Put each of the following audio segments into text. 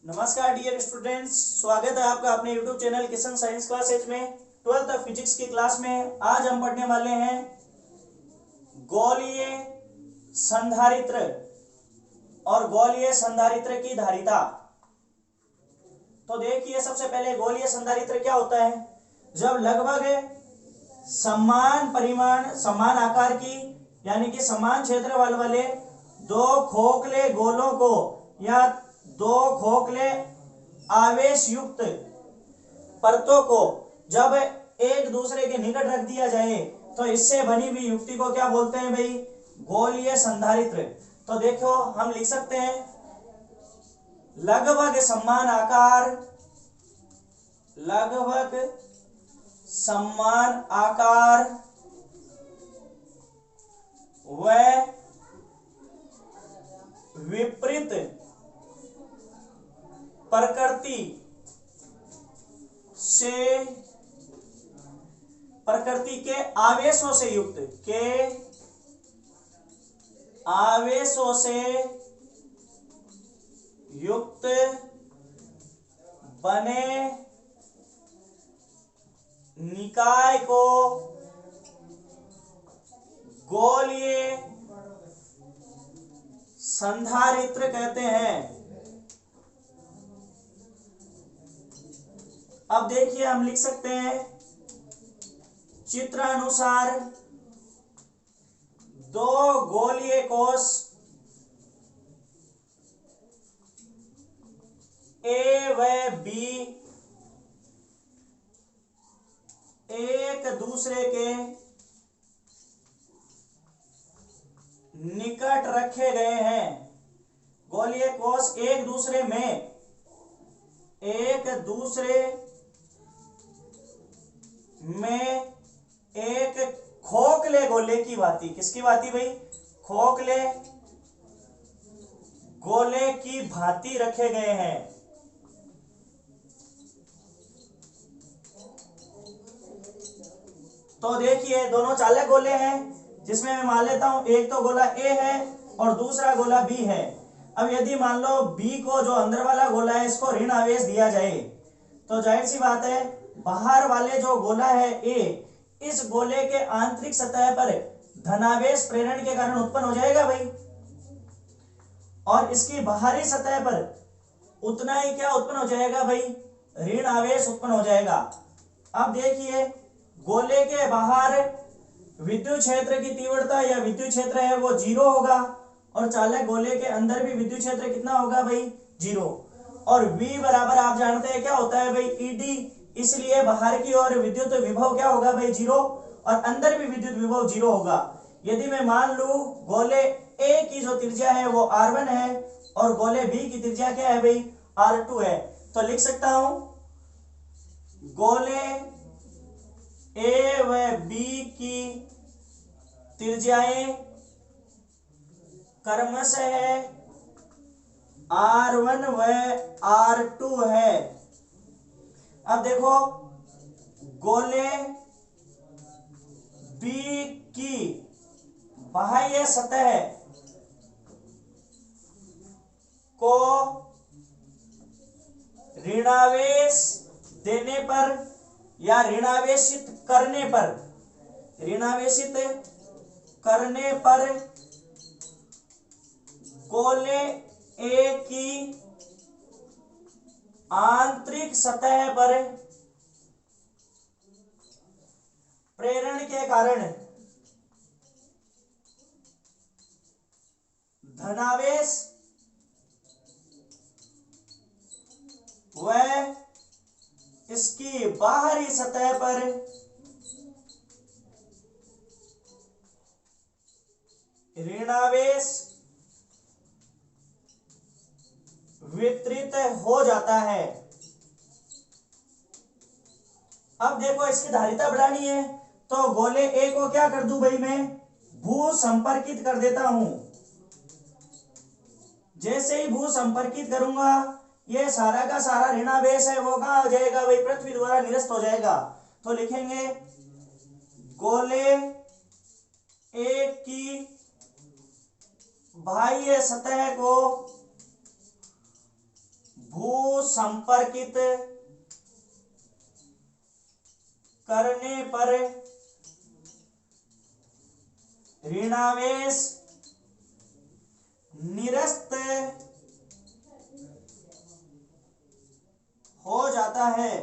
नमस्कार dear students, स्वागत है आपका अपने YouTube channel Kishan science classes में 12th फिजिक्स की क्लास में। आज हम पढ़ने वाले हैं गोलीय संधारित्र और गोलीय संधारित्र की धारिता। तो देखिए, सबसे पहले गोलीय संधारित्र क्या होता है। जब लगभग समान परिमाण, समान आकार की यानी कि समान क्षेत्रफल वाले दो खोखले गोलों को या दो खोखले आवेश युक्त परतों को जब एक दूसरे के निकट रख दिया जाए तो इससे बनी हुई युक्ति को क्या बोलते हैं भाई, गोलीय संधारित्र। तो देखो, हम लिख सकते हैं लगभग समान आकार, लगभग समान आकार व विपरीत प्रकृति के आवेशों से युक्त बने निकाय को गोलीय संधारित्र कहते हैं। अब देखिए, हम लिख सकते हैं चित्रानुसार दो गोलीय कोश ए व बी एक दूसरे के निकट रखे गए हैं। गोलीय कोश एक दूसरे में एक खोखले गोले की भांति, किसकी भांति भाई, खोखले गोले की भांति रखे गए हैं। तो देखिए, दोनों चालक गोले हैं जिसमें मैं मान लेता हूं एक तो गोला ए है और दूसरा गोला बी है। अब यदि मान लो बी को, जो अंदर वाला गोला है, इसको ऋण आवेश दिया जाए तो जाहिर सी बात है बाहर वाले जो गोला है ए, इस गोले के आंतरिक सतह पर धनावेश प्रेरण के कारण उत्पन्न हो जाएगा भाई, और इसकी बाहरी सतह पर उतना ही क्या उत्पन्न हो जाएगा भाई, ऋण आवेश उत्पन्न हो जाएगा। अब देखिए, गोले के बाहर विद्युत क्षेत्र की तीव्रता या विद्युत क्षेत्र है वो 0 होगा, और चालक गोले के अंदर भी विद्युत क्षेत्र कितना होगा भाई, 0। और V बराबर आप जानते हैं क्या होता है भाई, ED। इसलिए बाहर की ओर विद्युत विभव क्या होगा भाई, 0, और अंदर भी विद्युत विभव 0 होगा। यदि मैं मान लूं गोले A की जो त्रिज्या है वो R1 है और गोले B की त्रिज्या क्या है भाई, R2 है, तो लिख सकता हूं गोले A व B की त्रिज्याएं क्रमशः है R1 व R2 है। अब देखो, गोले B की बाह्य सतह को ऋणावेश देने पर या ऋणावेशित करने पर गोले A की आंतरिक सतह पर प्रेरण के कारण धनावेश व इसकी बाहरी सतह पर ऋणावेश वितरित हो जाता है। अब देखो, इसकी धारिता बढ़ानी है तो गोले ए को क्या कर दूं भाई, मैं भू संपर्कित कर देता हूं। जैसे ही भू संपर्कित करूंगा, ये सारा का सारा ऋणावेश है वो कहां हो जाएगा भाई, पृथ्वी द्वारा निरस्त हो जाएगा। तो लिखेंगे गोले एक की बाह्य सतह को भू संपर्कित करने पर ऋणावेश निरस्त हो जाता है।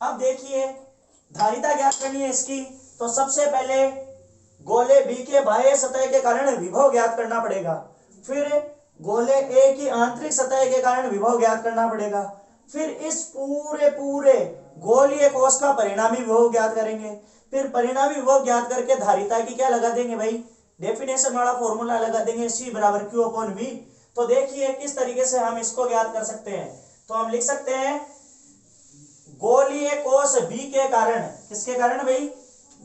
अब देखिए धारिता ज्ञात करनी है इसकी, तो सबसे पहले गोले बी के बाह्य सतह के कारण विभव ज्ञात करना पड़ेगा, फिर गोले ए की आंतरिक सतह के कारण विभव ज्ञात करना पड़ेगा, फिर इस पूरे गोलीय कोश का परिणामी विभव ज्ञात करेंगे, फिर परिणामी विभव ज्ञात करके धारिता की क्या लगा देंगे भाई, डेफिनेशन वाला फॉर्मूला लगा देंगे, C बराबर Q अपॉन V। तो देखिए किस तरीके से हम इसको ज्ञात कर सकते हैं। तो हम लिख सकते हैं गोलीय कोश B के कारण, किसके कारण भाई,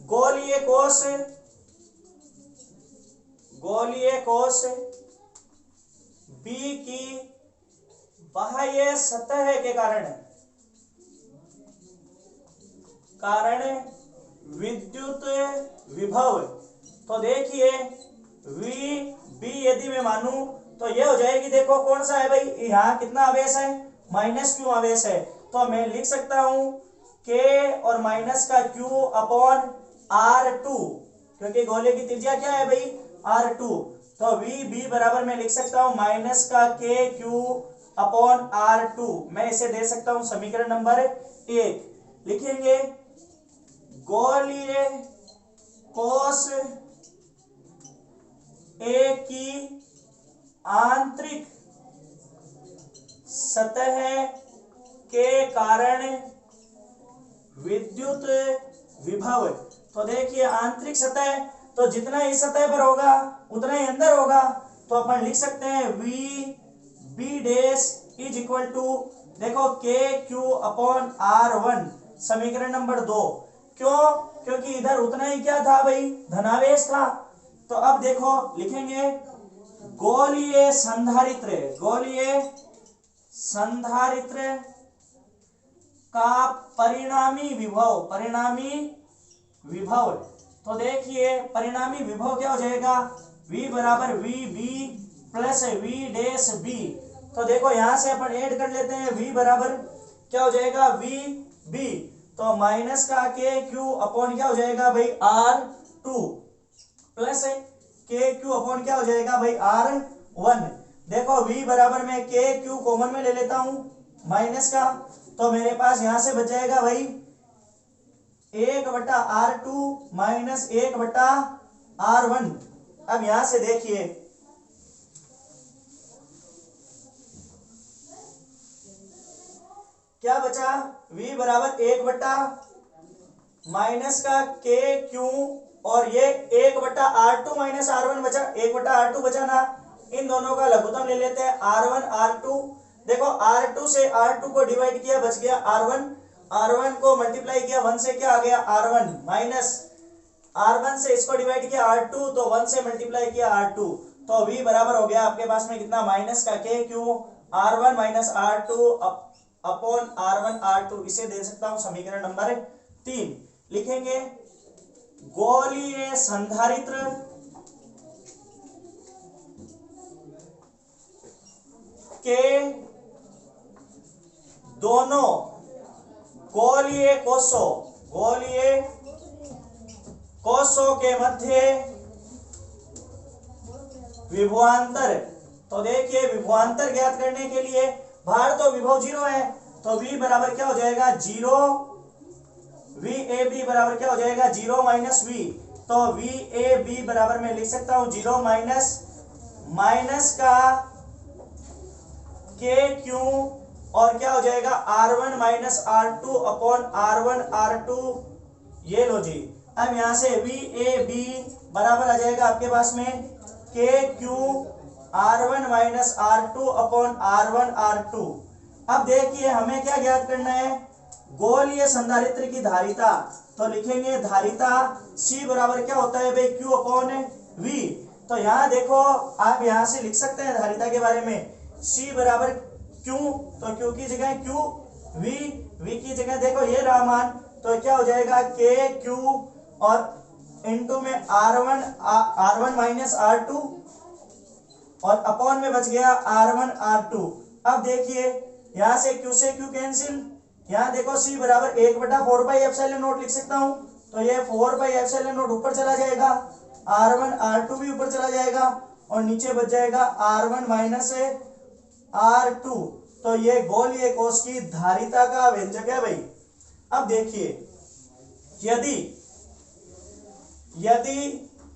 गोलीय कोश B की बाह्य सतह के कारण विद्युत विभव। तो देखिए V यदि मैं मानूं तो ये हो जाएगी, देखो कौन सा है भाई, यहाँ कितना आवेश है, -Q आवेश है, तो मैं लिख सकता हूं K और माइनस का Q अपॉन R2, क्योंकि गोले की त्रिज्या क्या है भाई, R2। तो V बराबर मैं लिख सकता हूं माइनस का KQ अपॉन R2। मैं इसे दे सकता हूं समीकरण नंबर 1। लिखेंगे गोलीय कोश A की आंतरिक सतह के कारण विद्युत विभव। तो देखिए आंतरिक सतह, तो जितना इस सतह पर होगा उतना ही अंदर होगा, तो अपन लिख सकते हैं V dash is equal to, देखो KQ अपॉन R1 समीकरण नंबर 2। क्यों, क्योंकि इधर उतना ही क्या था भाई, धनावेश था। तो अब देखो लिखेंगे गोलीय संधारित्र का परिणामी विभव। तो देखिए परिणामी विभव क्या हो जाएगा, V बराबर VB plus V dash B। तो देखो यहां से अपन ऐड कर लेते हैं, V बराबर क्या हो जाएगा, VB, तो माइनस का KQ अपॉन क्या हो जाएगा भाई, R2 प्लस KQ अपॉन क्या हो जाएगा भाई, R1। देखो V बराबर में KQ कॉमन में ले लेता हूं माइनस का, तो मेरे पास यहां से बच जाएगा भाई 1/R2 माइनस 1/R1। अब यहां से देखिए क्या बचा, V बराबर 1/ माइनस का KQ और ये 1/R2 माइनस R1 बचा, 1/R2 बचा ना, इन दोनों का लघुत्तम ले लेते हैं R1 R2। देखो R2 से R2 को डिवाइड किया, बच गया R1, R1 को मल्टीप्लाई किया 1 से क्या आ गया R1, माइनस R1 से इसको डिवाइड किया R2, तो 1 से मल्टीप्लाई किया R2, तो V बराबर हो गया आपके पास में कितना, माइनस का KQ R1 minus R2 upon R1 R2। इसे दे सकता हूं समीकरण नंबर 3। लिखेंगे गोलीय संधारित्र के दोनों गोलीय कोशों के मध्य विभवांतर। तो देखिए विभवांतर ज्ञात करने के लिए भार तो विभव 0 है, तो V बराबर क्या हो जाएगा 0, VAB बराबर क्या हो जाएगा 0 माइनस V। तो VAB बराबर मैं लिख सकता हूं 0 माइनस का KQ और क्या हो जाएगा R1 minus R2 upon R1 R2। ये लो जी, अब यहां से VAB बराबर आ जाएगा आपके पास में KQ R1 minus R2 upon R1 R2। अब देखिए हमें क्या ज्ञात करना है, गोलीय संधारित्र की धारिता। तो लिखेंगे धारिता C बराबर क्या होता है भाई, Q अपॉन V। तो यहाँ देखो आप यहाँ से लिख सकते हैं धारिता के बारे में, C बराबर Q, तो Q की जगह Q, V की जगह देखो ये रहा मान, तो क्या हो जाएगा KQ और इनटू में R1 माइनस R2 और अपॉन में बच गया R1 R2। अब देखिए यहां से क्यू कैंसिल, यहां देखो c बराबर 1/4πε0 लिख सकता हूं, तो ये 4πε0 ऊपर चला जाएगा, r1 r2 भी ऊपर चला जाएगा और नीचे बच जाएगा r1 माइनस r2। तो ये गोलीय कोश की धारिता का व्यंजक है भाई। अब देखिए यदि